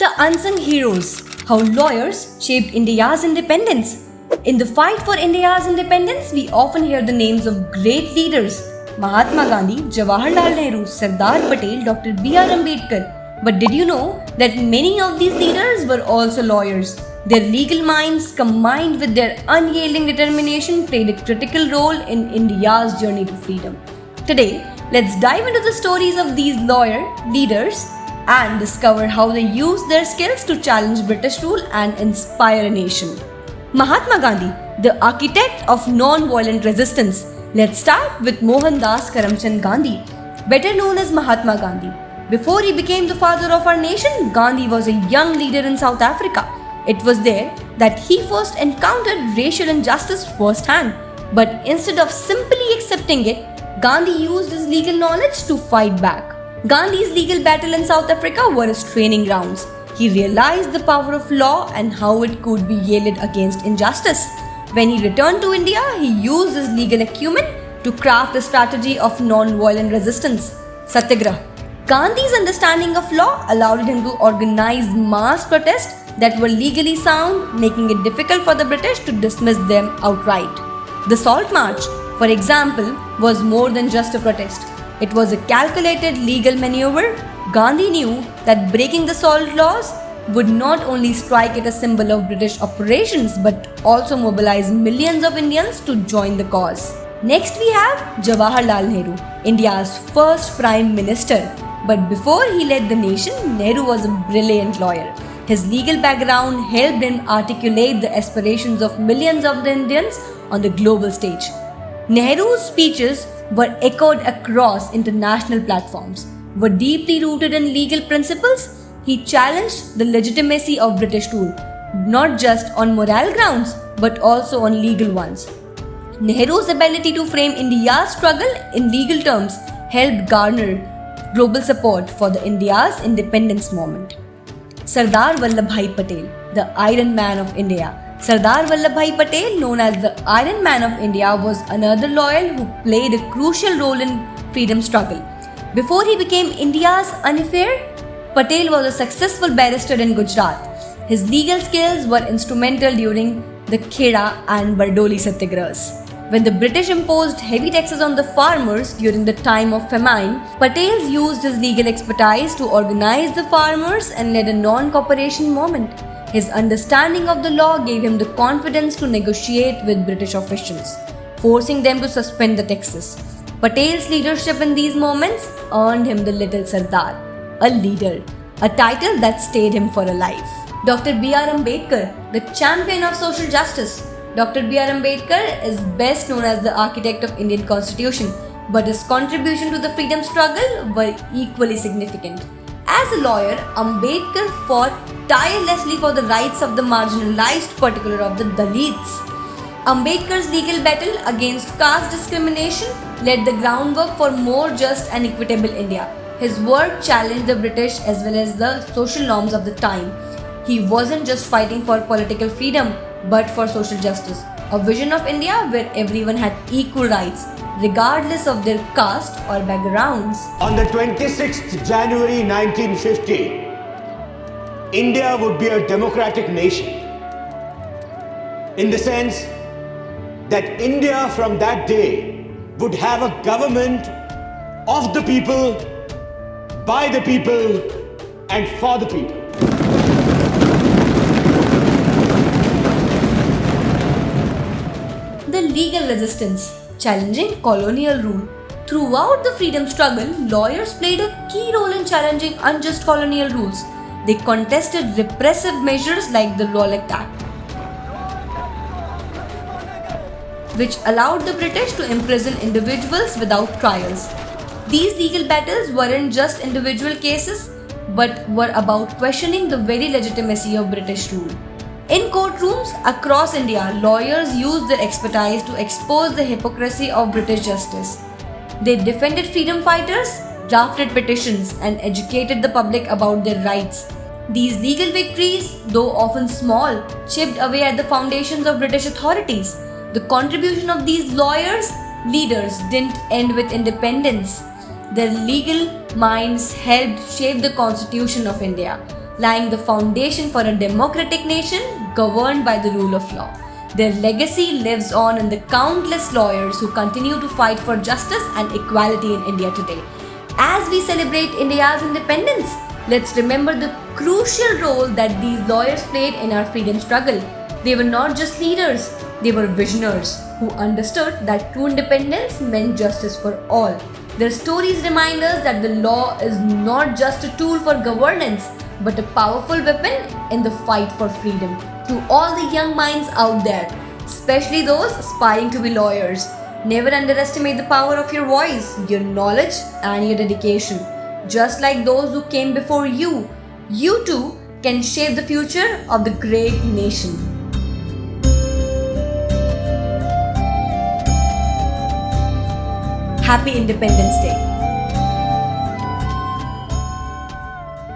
The unsung heroes, how lawyers shaped India's independence. In the fight for India's independence, we often hear the names of great leaders: Mahatma Gandhi, Jawaharlal Nehru, Sardar Patel, Dr. B.R. Ambedkar. But did you know that many of these leaders were also lawyers? Their legal minds, combined with their unyielding determination, played a critical role in India's journey to freedom. Today, let's dive into the stories of these lawyer leaders and discover how they used their skills to challenge British rule and inspire a nation. Mahatma Gandhi, the architect of non-violent resistance. Let's start with Mohandas Karamchand Gandhi, better known as Mahatma Gandhi. Before he became the father of our nation, Gandhi was a young leader in South Africa. It was there that he first encountered racial injustice firsthand. But instead of simply accepting it, Gandhi used his legal knowledge to fight back. Gandhi's legal battle in South Africa were his training grounds. He realized the power of law and how it could be wielded against injustice. When he returned to India, he used his legal acumen to craft a strategy of non-violent resistance, Satyagraha. Gandhi's understanding of law allowed him to organize mass protests that were legally sound, making it difficult for the British to dismiss them outright. The Salt March, for example, was more than just a protest. It was a calculated legal maneuver. Gandhi knew that breaking the salt laws would not only strike at a symbol of British operations but also mobilize millions of Indians to join the cause. Next we have Jawaharlal Nehru, India's first Prime Minister. But before he led the nation, Nehru was a brilliant lawyer. His legal background helped him articulate the aspirations of millions of the Indians on the global stage. Nehru's speeches were echoed across international platforms, were deeply rooted in legal principles. He challenged the legitimacy of British rule, not just on moral grounds, but also on legal ones. Nehru's ability to frame India's struggle in legal terms helped garner global support for the India's independence movement. Sardar Vallabhbhai Patel, the Iron Man of India. Sardar Vallabhbhai Patel, known as the Iron Man of India, was another lawyer who played a crucial role in freedom struggle. Before he became India's unfair, Patel was a successful barrister in Gujarat. His legal skills were instrumental during the Kheda and Bardoli Satyagrahas. When the British imposed heavy taxes on the farmers during the time of famine, Patel used his legal expertise to organize the farmers and led a non-cooperation movement. His understanding of the law gave him the confidence to negotiate with British officials, forcing them to suspend the taxes. Patel's leadership in these moments earned him the Little Sardar, a leader, a title that stayed him for a life. Dr. B.R. Ambedkar, the champion of social justice. Dr. B.R. Ambedkar is best known as the architect of Indian Constitution, but his contribution to the freedom struggle were equally significant. As a lawyer, Ambedkar fought tirelessly for the rights of the marginalized, particularly of the Dalits. Ambedkar's legal battle against caste discrimination laid the groundwork for more just and equitable India. His work challenged the British as well as the social norms of the time. He wasn't just fighting for political freedom, but for social justice, a vision of India where everyone had equal rights, regardless of their caste or backgrounds. On the 26th January 1950, India would be a democratic nation, in the sense that India from that day would have a government of the people, by the people, and for the people. The legal resistance, challenging colonial rule. Throughout the freedom struggle, lawyers played a key role in challenging unjust colonial rules. They contested repressive measures like the Rowlatt Act, which allowed the British to imprison individuals without trials. These legal battles weren't just individual cases, but were about questioning the very legitimacy of British rule. In courtrooms across India, lawyers used their expertise to expose the hypocrisy of British justice. They defended freedom fighters, drafted petitions, and educated the public about their rights. These legal victories, though often small, chipped away at the foundations of British authorities. The contribution of these leaders didn't end with independence. Their legal minds helped shape the Constitution of India. laying the foundation for a democratic nation governed by the rule of law. Their legacy lives on in the countless lawyers who continue to fight for justice and equality in India today. As we celebrate India's independence, let's remember the crucial role that these lawyers played in our freedom struggle. They were not just leaders, they were visionaries who understood that true independence meant justice for all. Their stories remind us that the law is not just a tool for governance, but a powerful weapon in the fight for freedom. To all the young minds out there, especially those aspiring to be lawyers, never underestimate the power of your voice, your knowledge, and your dedication. Just like those who came before you, you too can shape the future of the great nation. Happy Independence Day.